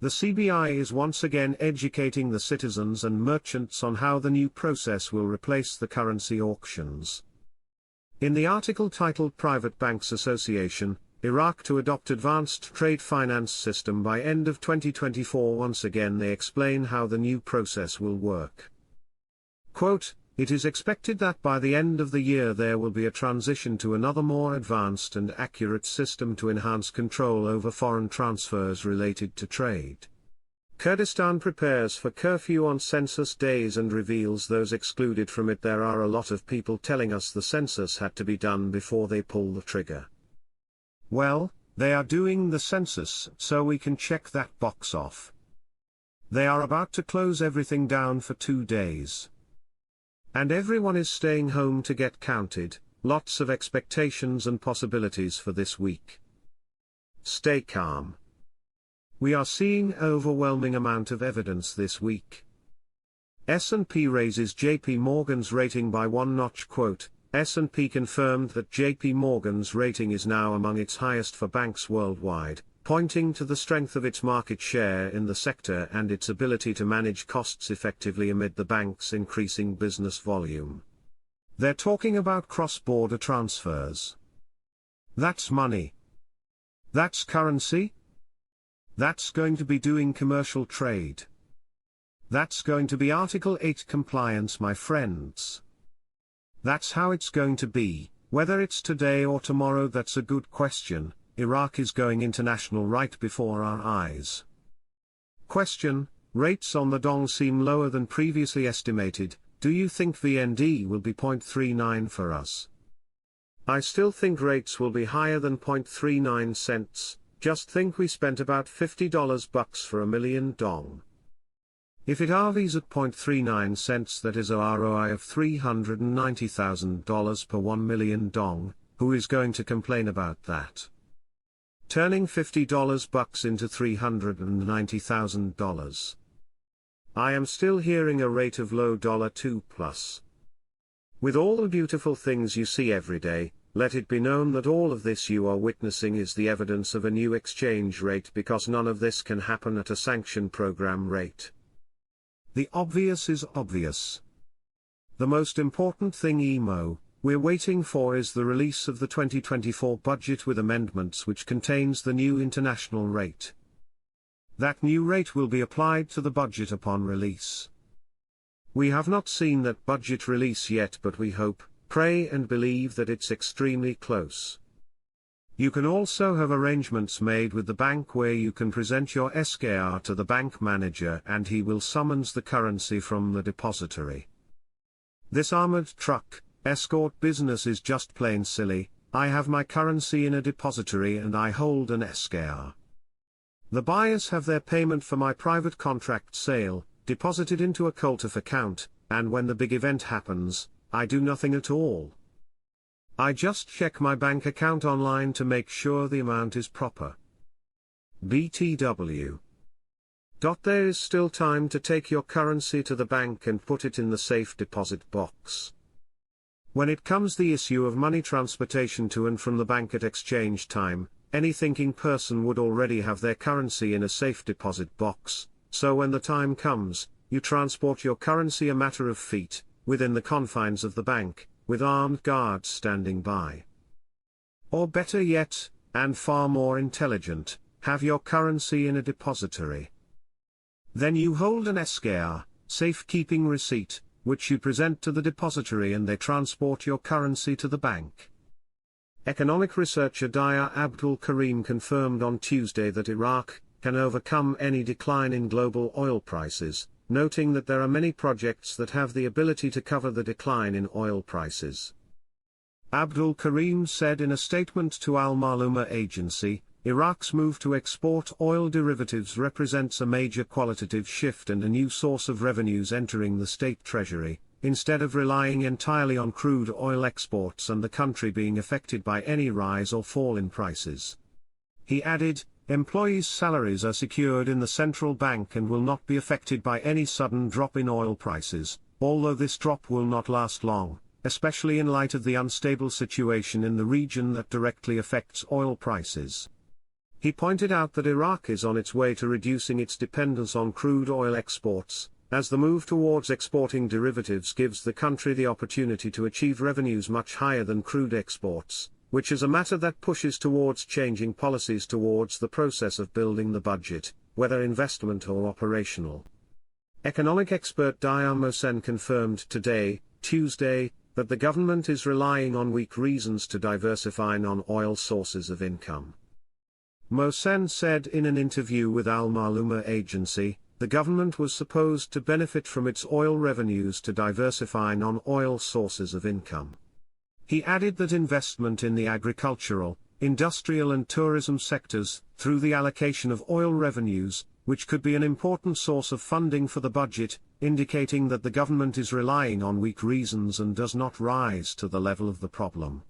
The CBI is once again educating the citizens and merchants on how the new process will replace the currency auctions. In the article titled Private Banks Association, Iraq to adopt advanced trade finance system by end of 2024, once again they explain how the new process will work. Quote, "It is expected that by the end of the year there will be a transition to another more advanced and accurate system to enhance control over foreign transfers related to trade. Kurdistan prepares for curfew on census days and reveals those excluded from it. There are a lot of people telling us the census had to be done before they pull the trigger. Well, they are doing the census so we can check that box off. They are about to close everything down for 2 days. And everyone is staying home to get counted. Lots of expectations and possibilities for this week. Stay calm. We are seeing overwhelming amount of evidence this week." S&P raises JP Morgan's rating by 1 notch. Quote, "S&P confirmed that JP Morgan's rating is now among its highest for banks worldwide, pointing to the strength of its market share in the sector and its ability to manage costs effectively amid the bank's increasing business volume. They're talking about cross-border transfers. That's money. That's currency. That's going to be doing commercial trade. That's going to be Article 8 compliance, my friends. That's how it's going to be, whether it's today or tomorrow. That's a good question. Iraq is going international right before our eyes. Question, rates on the dong seem lower than previously estimated. Do you think VND will be 0.39 for us? I still think rates will be higher than 0.39 cents. Just think we spent about $50 bucks for $1 million dong. If it RVs at 0.39 cents, that is a ROI of $390,000 per 1 million dong. Who is going to complain about that? Turning $50 bucks into $390,000. I am still hearing a rate of low $2 plus. With all the beautiful things you see every day, let it be known that all of this you are witnessing is the evidence of a new exchange rate, because none of this can happen at a sanction program rate. The obvious is obvious. The most important thing we're waiting for is the release of the 2024 budget with amendments which contains the new international rate. That new rate will be applied to the budget upon release. We have not seen that budget release yet, but we hope, pray and believe that it's extremely close. You can also have arrangements made with the bank where you can present your SKR to the bank manager and he will summons the currency from the depository. This armored truck escort business is just plain silly. I have my currency in a depository and I hold an SKR. The buyers have their payment for my private contract sale deposited into a Coltef account, and when the big event happens, I do nothing at all. I just check my bank account online to make sure the amount is proper. BTW. There is still time to take your currency to the bank and put it in the safe deposit box. When it comes the issue of money transportation to and from the bank at exchange time, any thinking person would already have their currency in a safe deposit box, so when the time comes, you transport your currency a matter of feet, within the confines of the bank, with armed guards standing by. Or better yet, and far more intelligent, have your currency in a depository. Then you hold an SKR, safekeeping receipt, which you present to the depository and they transport your currency to the bank. Economic researcher Daya Abdul Karim confirmed on Tuesday that Iraq can overcome any decline in global oil prices, noting that there are many projects that have the ability to cover the decline in oil prices. Abdul Karim said in a statement to Al Maluma agency, Iraq's move to export oil derivatives represents a major qualitative shift and a new source of revenues entering the state treasury, instead of relying entirely on crude oil exports and the country being affected by any rise or fall in prices. He added, employees' salaries are secured in the central bank and will not be affected by any sudden drop in oil prices, although this drop will not last long, especially in light of the unstable situation in the region that directly affects oil prices. He pointed out that Iraq is on its way to reducing its dependence on crude oil exports, as the move towards exporting derivatives gives the country the opportunity to achieve revenues much higher than crude exports, which is a matter that pushes towards changing policies towards the process of building the budget, whether investment or operational. Economic expert Dayar Mohsen confirmed today, Tuesday, that the government is relying on weak reasons to diversify non-oil sources of income. Mohsen said in an interview with Al Maluma agency, the government was supposed to benefit from its oil revenues to diversify non-oil sources of income. He added that investment in the agricultural, industrial and tourism sectors, through the allocation of oil revenues, which could be an important source of funding for the budget, indicating that the government is relying on weak reasons and does not rise to the level of the problem.